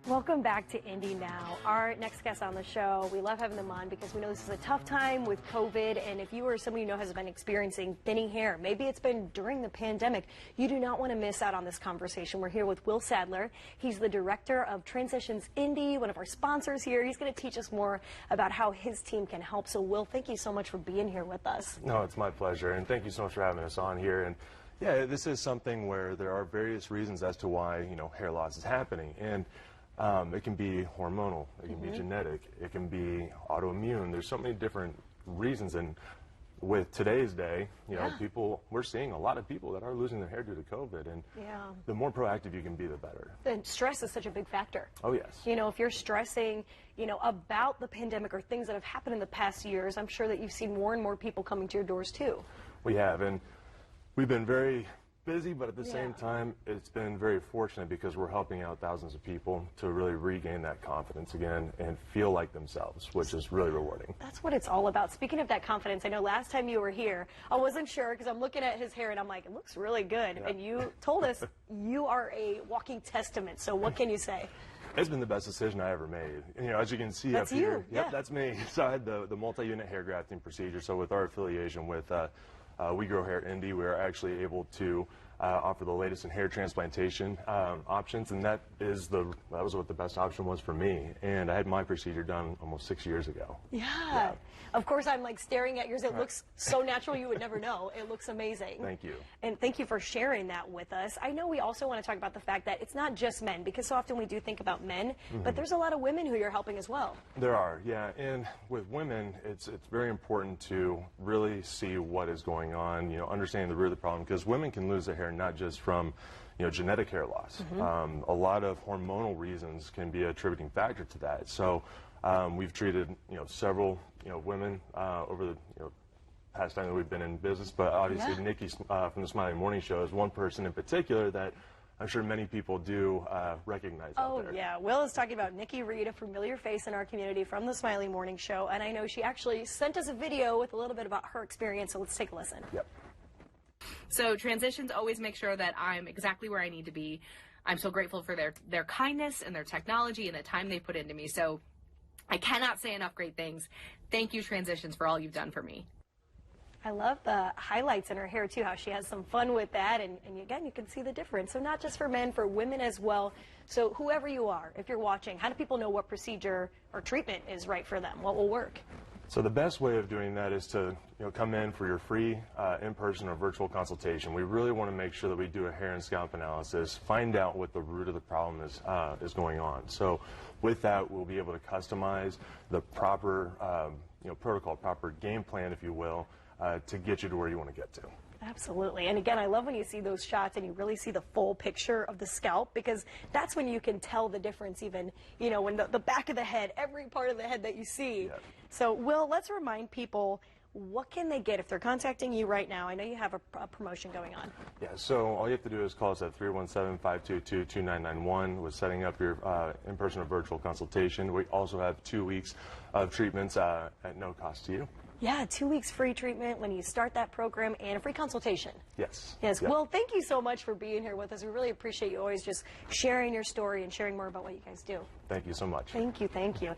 Welcome back to Indy Now. Our next guest on the show, we love having them on because we know this is a tough time with COVID, and if you or somebody you know has been experiencing thinning hair, maybe it's been during the pandemic, you do not want to miss out on this conversation. We're here with Will Sadler. He's the director of Transitions Indy, one of our sponsors here. He's going to teach us more about how his team can help. So Will, thank you so much for being here with us. No, it's my pleasure, and thank you so much for having us on here. And yeah, this is something where there are various reasons as to why, hair loss is happening. And it can be hormonal, it can be genetic, it can be autoimmune. There's so many different reasons, and with today's day, we're seeing a lot of people that are losing their hair due to COVID, and the more proactive you can be, the better. And stress is such a big factor. Oh, yes. If you're stressing, about the pandemic or things that have happened in the past years, I'm sure that you've seen more and more people coming to your doors, too. We have, and we've been very busy, but at the same time, it's been very fortunate because we're helping out thousands of people to really regain that confidence again and feel like themselves, which is really rewarding. That's what it's all about. Speaking of that confidence, I know last time you were here, I wasn't sure because I'm looking at his hair and I'm like, it looks really good. And you told us you are a walking testament. So what can you say? It's been the best decision I ever made. As you can see that's up here, you. That's me. So I had the multi-unit hair grafting procedure. So with our affiliation with We Grow Hair Indy, we are actually able to offer the latest in hair transplantation options, and that was what the best option was for me. And I had my procedure done almost 6 years ago. Yeah. Of course, I'm like staring at yours. It looks so natural you would never know. It looks amazing. Thank you. And thank you for sharing that with us. I know we also want to talk about the fact that it's not just men, because so often we do think about men, but there's a lot of women who you're helping as well. There are, yeah. And with women, it's very important to really see what is going on, understanding the root of the problem, because women can lose their hair not just from genetic hair loss. A lot of hormonal reasons can be a contributing factor to that. So we've treated several women over the past time that we've been in business, but obviously Nikki from the Smiling Morning Show is one person in particular that I'm sure many people do recognize out there. Oh, yeah. Will is talking about Nikki Reed, a familiar face in our community from the Smiling Morning Show, and I know she actually sent us a video with a little bit about her experience, so let's take a listen. Yep. So Transitions always make sure that I'm exactly where I need to be. I'm so grateful for their kindness and their technology and the time they put into me. So I cannot say enough great things. Thank you, Transitions, for all you've done for me. I love the highlights in her hair, too, how she has some fun with that. And again, you can see the difference. So not just for men, for women as well. So whoever you are, if you're watching, how do people know what procedure or treatment is right for them? What will work? So the best way of doing that is to come in for your free in-person or virtual consultation. We really want to make sure that we do a hair and scalp analysis, find out what the root of the problem is going on. So with that, we'll be able to customize the proper protocol, proper game plan, if you will, to get you to where you want to get to. Absolutely. And again, I love when you see those shots and you really see the full picture of the scalp, because that's when you can tell the difference, even, when the back of the head, every part of the head that you see. Yep. So, Will, let's remind people, what can they get if they're contacting you right now? I know you have a promotion going on. Yeah, so all you have to do is call us at 317-522-2991 with setting up your in-person or virtual consultation. We also have 2 weeks of treatments at no cost to you. Yeah, 2 weeks free treatment when you start that program and a free consultation. Yes. Yes. Yep. Well, thank you so much for being here with us. We really appreciate you always just sharing your story and sharing more about what you guys do. Thank you so much. Thank you. Thank you.